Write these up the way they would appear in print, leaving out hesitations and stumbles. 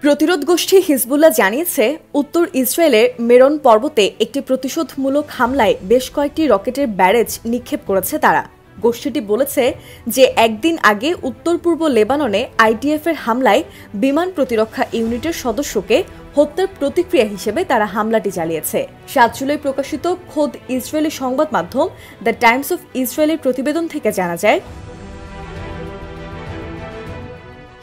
প্রতিরোধ গোষ্ঠী হিজবুল্লাহ জানিয়েছে, উত্তর ইসরায়েলের মেরন পর্বতে একটি প্রতিশোধমূলক হামলায় বেশ কয়েকটি রকেটের ব্যারেজ নিক্ষেপ করেছে তারা। গোষ্ঠীটি বলেছে যে একদিন আগে উত্তর পূর্ব লেবাননে আইডিএফের হামলায় বিমান প্রতিরক্ষা ইউনিটের সদস্যকে হত্যার প্রতিক্রিয়া হিসেবে তারা হামলাটি চালিয়েছে। ৭ জুলাই প্রকাশিত খোদ ইসরায়েলি সংবাদ মাধ্যম দ্য টাইমস অফ ইসরায়েলের প্রতিবেদন থেকে জানা যায়,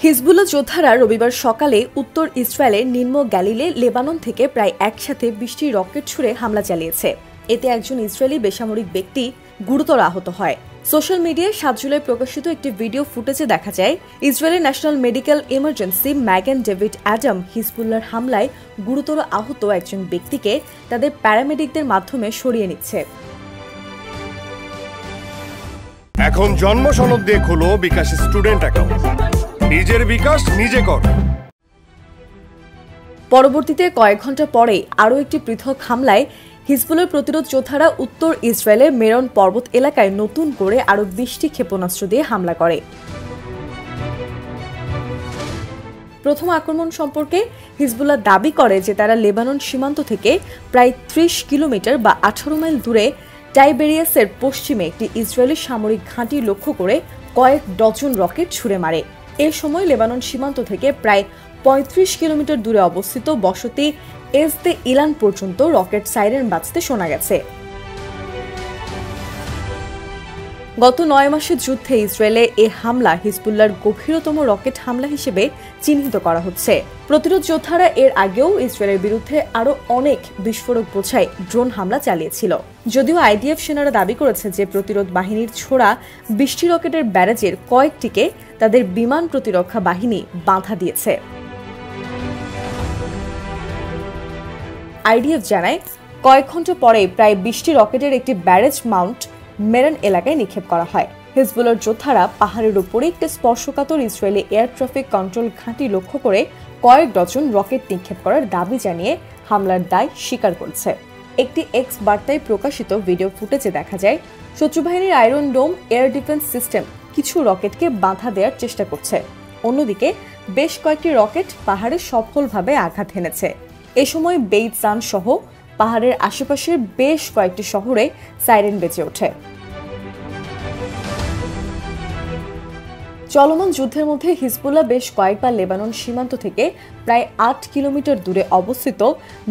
হিজবুল্লাহ যোদ্ধারা রবিবার সকালে উত্তর ইসরায়েলের নিম্ন গ্যালিলে লেবানন থেকে প্রায় একসাথে ২০টি রকেট ছুড়ে হামলা চালিয়েছে। এতে একজন ইসরায়েলি বেসামরিক ব্যক্তি গুরুতর আহত হয়। সোশ্যাল মিডিয়ায় ৭ জুলাই প্রকাশিত একটি ভিডিও ফুটেজে দেখা যায়, ইসরায়েলের national medical emergency Magen David Adom হিজবুল্লাহর হামলায় গুরুতর আহত একজন ব্যক্তিকে তাদের প্যারামেডিকদের মাধ্যমে সরিয়ে নিচ্ছে। এখন জন্ম সনদ দিয়ে খোলো বিকাশ স্টুডেন্ট অ্যাকাউন্ট। নিজের বিকাশ নিজে কর। পরবর্তীতে কয়েক ঘন্টা পরে আরও একটি পৃথক হামলায় হিজবুল্লাহর প্রতিরোধ যোদ্ধারা উত্তর ইসরায়েলের মেরন পর্বত এলাকায় নতুন করে আরও ২০টি ক্ষেপণাস্ত্র দিয়ে হামলা করে। প্রথম আক্রমণ সম্পর্কে হিজবুল্লাহ দাবি করে যে তারা লেবানন সীমান্ত থেকে প্রায় ৩০ কিলোমিটার বা ১৮ মাইল দূরে টাইবেরিয়াসের পশ্চিমে একটি ইসরায়েলি সামরিক ঘাঁটি লক্ষ্য করে কয়েক ডজন রকেট ছুড়ে মারে। এ সময় লেবানন সীমান্ত থেকে প্রায় ৩৫ কিলোমিটার দূরে অবস্থিত বসতি এসদে ইলান পর্যন্ত রকেট সাইরেন বাজতে শোনা গেছে। গত ৯ মাসের যুদ্ধে ইসরায়েলে এ হামলা হিজবুল্লাহর গভীরতম রকেট হামলা হিসেবে চিহ্নিত করা হচ্ছে। প্রতিরোধ যোদ্ধারা এর আগেও ইসরায়েলের বিরুদ্ধে আরও অনেক বিস্ফোরক বোঝাই ড্রোন হামলা চালিয়েছিল। যদিও আইডিএফ সেনারা দাবি করেছে যে প্রতিরোধ বাহিনীর ছোড়া ২০টি রকেটের ব্যারেজের কয়েকটিকে তাদের বিমান প্রতিরক্ষা বাহিনী বাধা দিয়েছে। আইডিএফ জানায়, কয়েক ঘন্টা পরে প্রায় ২০টি রকেটের একটি ব্যারেজ মাউন্ট মেরন এলাকায় নিক্ষেপ করা হয়। হিজবুল্লাহর যোদ্ধারা পাহাড়ের উপরে একটি স্পর্শকাতর ইসরায়েলি এয়ার ট্রাফিক কন্ট্রোল ঘাঁটি লক্ষ্য করে কয়েক ডজন রকেট নিক্ষেপ করার দাবি জানিয়ে হামলার দায় স্বীকার করছে। একটি এক্স বার্তায় প্রকাশিত ভিডিও ফুটেজে দেখা যায়, শত্রুবাহিনীর আয়রন ডোম এয়ার ডিফেন্স সিস্টেম কিছু রকেটকে বাধা দেওয়ার চেষ্টা করছে। অন্যদিকে বেশ কয়েকটি রকেট পাহাড়ে সফলভাবে আঘাত হেনেছে। এ সময় বেইত জান সহ পাহাড়ের আশেপাশের বেশ কয়েকটি শহরে সাইরেন বেজে ওঠে। চলমান যুদ্ধের মধ্যে হিজবুল্লাহ বেশ কয়েকবার লেবানন সীমান্ত থেকে প্রায় ৮ কিলোমিটার দূরে অবস্থিত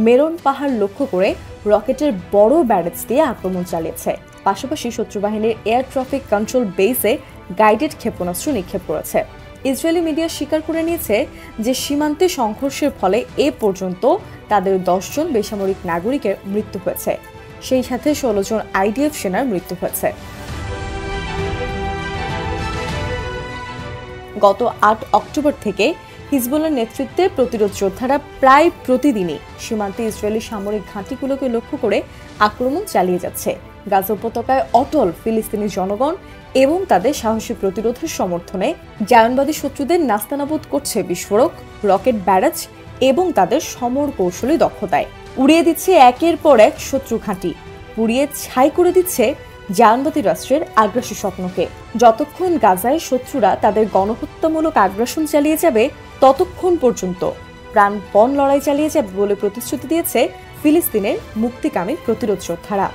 মেরন পাহাড় লক্ষ্য করে রকেটের বড় ব্যারেজ দিয়ে আক্রমণ চালিয়েছে। পাশাপাশি শত্রুবাহিনীর এয়ার ট্রাফিক কন্ট্রোল বেসে গাইডেড ক্ষেপণাস্ত্র নিক্ষেপ করেছে। ইসরায়েলি মিডিয়া স্বীকার করে নিয়েছে যে সীমান্তে সংঘর্ষের ফলে এ পর্যন্ত তাদের ১০ জন বেসামরিক নাগরিকের মৃত্যু হয়েছে, সেই সাথে ১৬ জন আইডিএফ সেনার মৃত্যু হয়েছে। গত ৮ অক্টোবর থেকে হিজবুল্লাহর নেতৃত্বে প্রতিরোধ যোদ্ধারা প্রায় প্রতিদিনই সীমান্তে ইসরায়েলি সামরিক ঘাঁটিগুলোকে লক্ষ্য করে আক্রমণ চালিয়ে যাচ্ছে। গাজা উপত্যকায় অটল ফিলিস্তিনি জনগণ এবং তাদের সাহসী প্রতিরোধের সমর্থনে জায়নবাদী শত্রুদের নাস্তানাবুদ করছে বিস্ফোরক, রকেট ব্যারেজ এবং তাদের সমর কৌশলী দক্ষতায়। উড়িয়ে দিচ্ছে একের পর এক শত্রু ঘাঁটি, পুড়িয়ে ছাই করে দিচ্ছে জায়নবাদী রাষ্ট্রের আগ্রাসী স্বপ্নকে। যতক্ষণ গাজায় শত্রুরা তাদের গণহত্যামূলক আগ্রাসন চালিয়ে যাবে, ততক্ষণ পর্যন্ত প্রাণপণ লড়াই চালিয়ে যাবে বলে প্রতিশ্রুতি দিয়েছে ফিলিস্তিনের মুক্তিকামী প্রতিরোধ যোদ্ধারা।